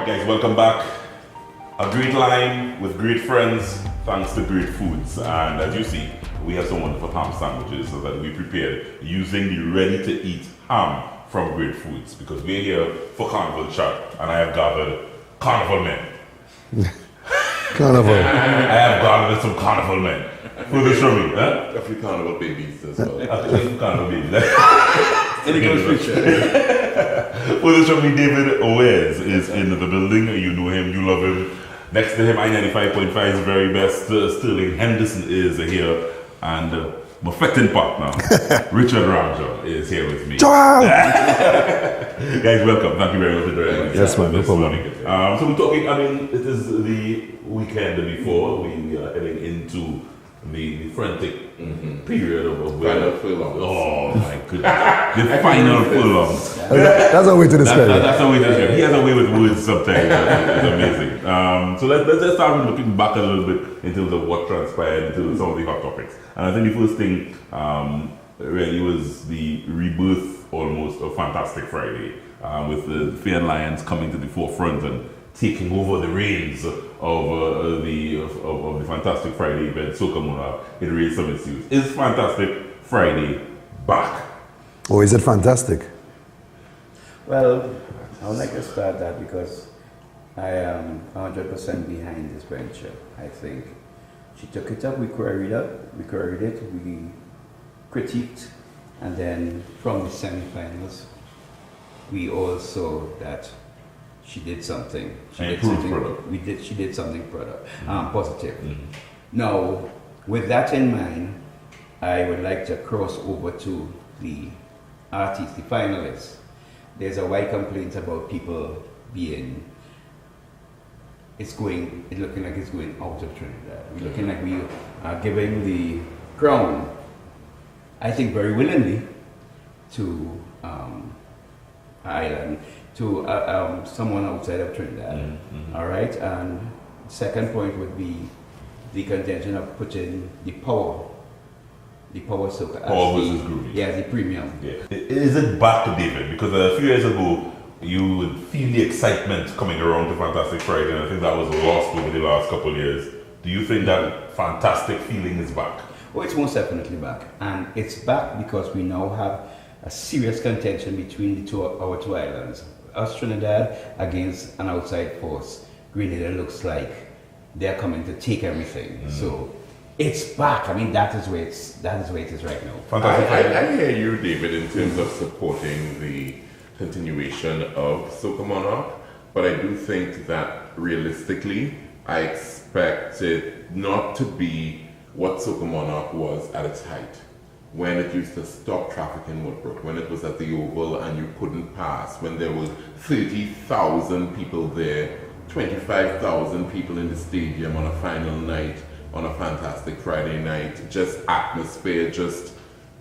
Alright guys, welcome back. A great line with great friends, thanks to great foods. And as you see, we have some wonderful ham sandwiches that we prepared using the ready-to-eat ham from Great Foods, because we're here for Carnival chat and I have gathered Carnival men. Carnival. I have gathered some Carnival men. Who this from me? A few Carnival babies as well. Carnival babies. In a good picture. Who this from me? David Wears is in the building. You know him, you love him. Next to him, I-95.5's very best, Sterling Henderson is here. And my fetting partner, Richard Ramjohn, is here with me. Joel! Guys, welcome. Thank you very much for joining us. Yes, man, no problem. So we're talking, it is the weekend before we are heading into the frantic period of Final furlongs. Oh my goodness. The final furlongs. That's a way to describe it. That's a way to describe it. He has a way with words sometimes. It's amazing. So let's just start with looking back a little bit in terms of what transpired, into some of the hot topics. And I think the first thing really was the rebirth almost of Fantastic Friday, with the Fair Lions coming to the forefront and taking over the reins of the Fantastic Friday event, Soca Monarch, in Ray Summit Series. Is Fantastic Friday back? Or is it fantastic? Well, I would like to start that because I am 100% behind this venture. I think she took it up, we queried it, we critiqued, and then from the semi-finals, we all saw that she did something. She did something positive. Now, with that in mind, I would like to cross over to the artists, the finalists. There's a wide complaint about people being, it's looking like it's going out of Trinidad. We're looking like we are giving the crown, I think very willingly, to Ireland, to someone outside of Trinidad. All right, and second point would be the contention of putting the power soca. Power versus Groovy. Yeah, the premium. Yeah. Is it back to David? Because a few years ago, you would feel the excitement coming around to Fantastic Friday, and I think that was lost over the last couple of years. Do you think that fantastic feeling is back? Oh, it's most definitely back. And it's back because we now have a serious contention between our two islands. Us, Trinidad, against an outside force. Grenada looks like they're coming to take everything. So it's back. I mean, that is where it is right now. Fantastic Friday. I hear you, David, in terms of supporting the continuation of Soca Monarch, but I do think that realistically, I expect it not to be what Soca Monarch was at its height, when it used to stop traffic in Woodbrook, when it was at the Oval and you couldn't pass, when there was 30,000 people there, 25,000 people in the stadium on a final night, on a Fantastic Friday night, just atmosphere, just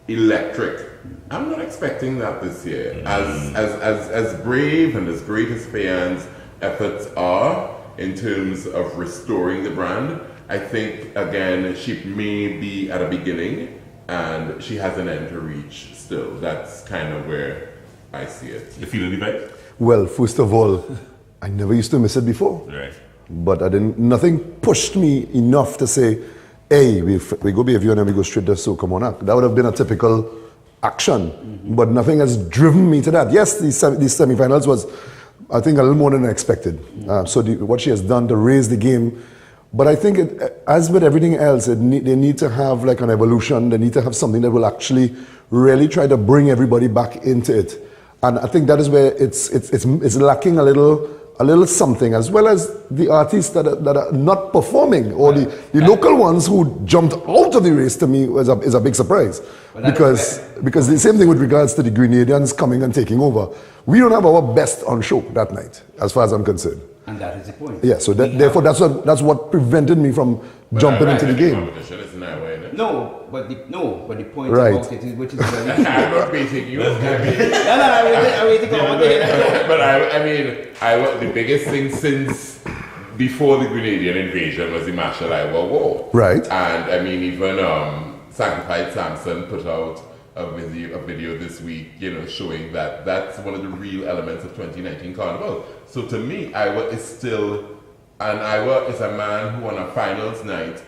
electric. I'm not expecting that this year. As brave and as great as Fayan's efforts are in terms of restoring the brand, I think, again, she may be at a beginning and she has an end to reach still. That's kind of where I see it. You feel any better? Well, first of all, I never used to miss it before. Right. But nothing pushed me enough to say, hey, we go Bayview and then we go straight to Soca Monarch. That would have been a typical action. But nothing has driven me to that. Yes, these semi-finals was, I think, a little more than I expected. What she has done to raise the game. But I think, as with everything else, they need to have like an evolution. They need to have something that will actually really try to bring everybody back into it. And I think that is where it's lacking a little something, as well as the artists that are not performing, or the local ones who jumped out of the race, to me is a big surprise. Because the same thing with regards to the Grenadians coming and taking over. We don't have our best on show that night, as far as I'm concerned. And that is the point. Yeah, so therefore that's what prevented me from jumping into the game. Competition is not way, isn't it? No, but the point Right. about it is, which is very key. I'm not beating you. I But the biggest thing since before the Grenadian invasion was the Marshall Isle War. Right. And I mean, even Sanctified Samson put out a video this week, showing that that's one of the real elements of 2019 Carnival. So to me, Iowa is still, and Iowa is a man who on a finals night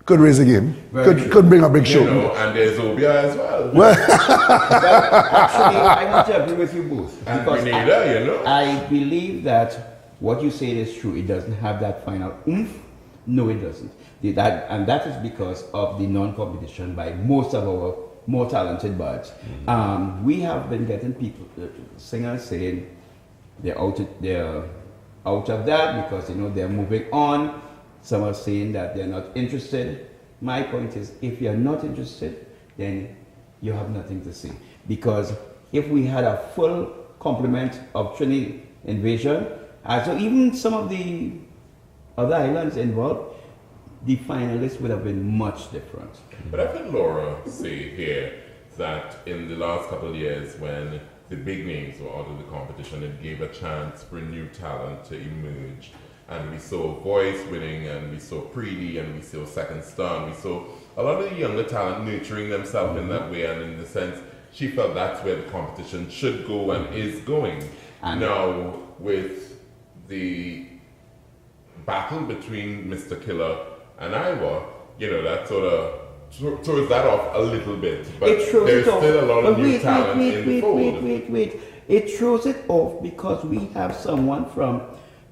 could raise a game, could bring a big show. And there's Obia as well. Well, actually, I want to agree with you both. And Because Grenada, I believe that what you say is true. It doesn't have that final oomph. No, it doesn't. And that is because of the non-competition by most of our more talented bards. We have been getting people, singers saying they're out of that because they're moving on. Some are saying that they're not interested. My point is, if you're not interested, then you have nothing to say. Because if we had a full complement of Trinity Invasion, so even some of the other islands involved, the finalists would have been much different. But I've heard Laura say here that in the last couple of years, when the big names were out of the competition, it gave a chance for new talent to emerge. And we saw Voice winning, and we saw Preedy, and we saw Second Star, and we saw a lot of the younger talent nurturing themselves in that way, and in the sense, she felt that's where the competition should go and is going. And now, with the battle between Mr. Killer and Iowa, that sort of throws that off a little bit. But there's still a lot of new talent in the fold. Wait. It throws it off because we have someone from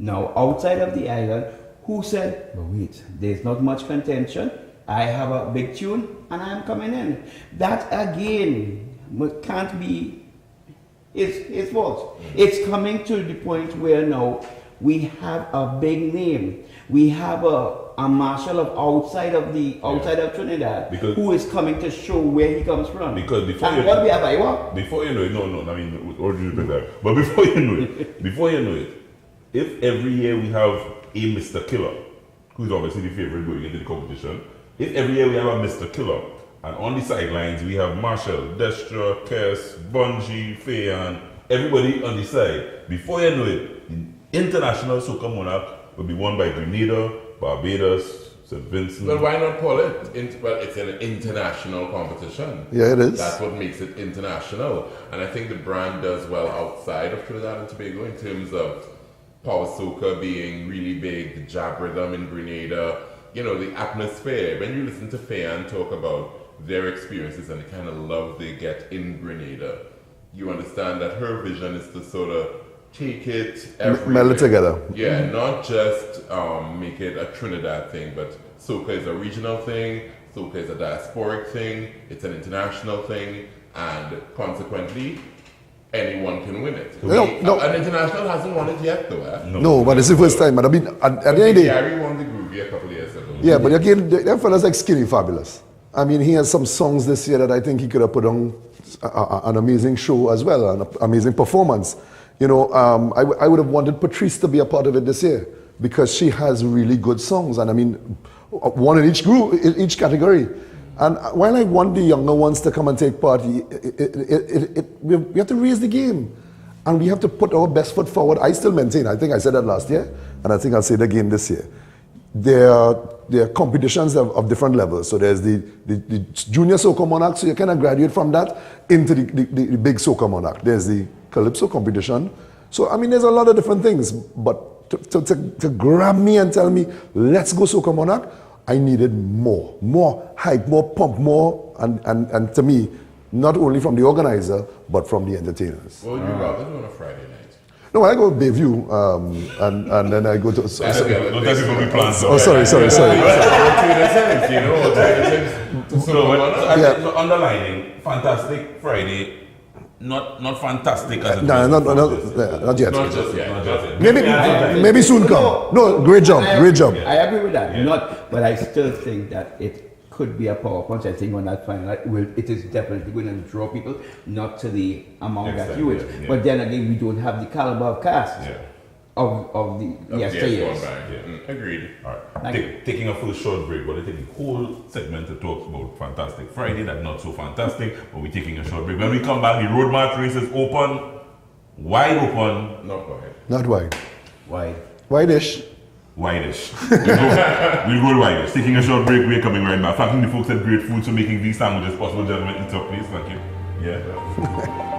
now outside of the island who said, "But wait, there's not much contention. I have a big tune and I'm coming in." That again can't be his fault. It's coming to the point where now we have a big name. We have a marshal of outside of Trinidad who is coming to show where he comes from. Because we have Iowa. Before you know it, I mean, what do you think that? But before you know it, if every year we have a Mr. Killer, who's obviously the favorite going into the competition, if every year we have a Mr. Killer, and on the sidelines we have Marshall, Destra, Kess, Bungie, Fayan, everybody on the side, before you know it, the international Soca Monarch will be won by Grenada, Barbados, St. Vincent. Well, why not call it? It's an international competition. Yeah, it is. That's what makes it international. And I think the brand does well outside of Trinidad and Tobago in terms of Power Soca being really big, the jab rhythm in Grenada, the atmosphere. When you listen to Fayan talk about their experiences and the kind of love they get in Grenada, you understand that her vision is to sort of take it everywhere. Meld it together. Yeah, not just make it a Trinidad thing, but Soca is a regional thing, Soca is a diasporic thing, it's an international thing, and consequently, anyone can win it. No. An international hasn't won it yet, though. No, but it's the first time. But I mean, at the end of the day, Gary won the Groovy a couple of years ago. Yeah, but again, them fellas like Skinny Fabulous. I mean, he has some songs this year that I think he could have put on an amazing show as well, an amazing performance. I would have wanted Patrice to be a part of it this year because she has really good songs, and I mean, one in each group, in each category. And while I want the younger ones to come and take part, we have to raise the game. And we have to put our best foot forward. I still maintain, I think I said that last year, and I think I'll say it again this year. There are competitions of different levels. So there's the junior Soca Monarch, so you kind of graduate from that into the big Soca Monarch. There's the Calypso competition. So, I mean, there's a lot of different things. But to grab me and tell me, let's go Soca Monarch, I needed more hype, more pump, more, and to me, not only from the organizer, but from the entertainers. Well, you'd rather do on a Friday night. No, I go to Bayview, and then I go to... Don't tell people we plan. Sorry. Underlining, fantastic Friday, not fantastic as not yet. Not just yet. Maybe soon come. No, great job. I agree with that. Yeah. But I still think that it could be a power punch. I think on that final, it is definitely going to draw people, not to the amount that you would. Yeah. But then again, we don't have the caliber of cast of the yesteryears. Agreed. All right. Taking a full short break, but I think the whole segment to talk about Fantastic Friday, that not so fantastic, but we're taking a short break. When we come back, the road march race is open, wide open. Not wide. Not wide. Wide. Wide-ish. Wide-ish. We'll go wide-ish. Taking a short break, we're coming right back. Thanking the folks at Great Foods for making these sandwiches possible. Gentlemen, eat up, please. Thank you. Yeah.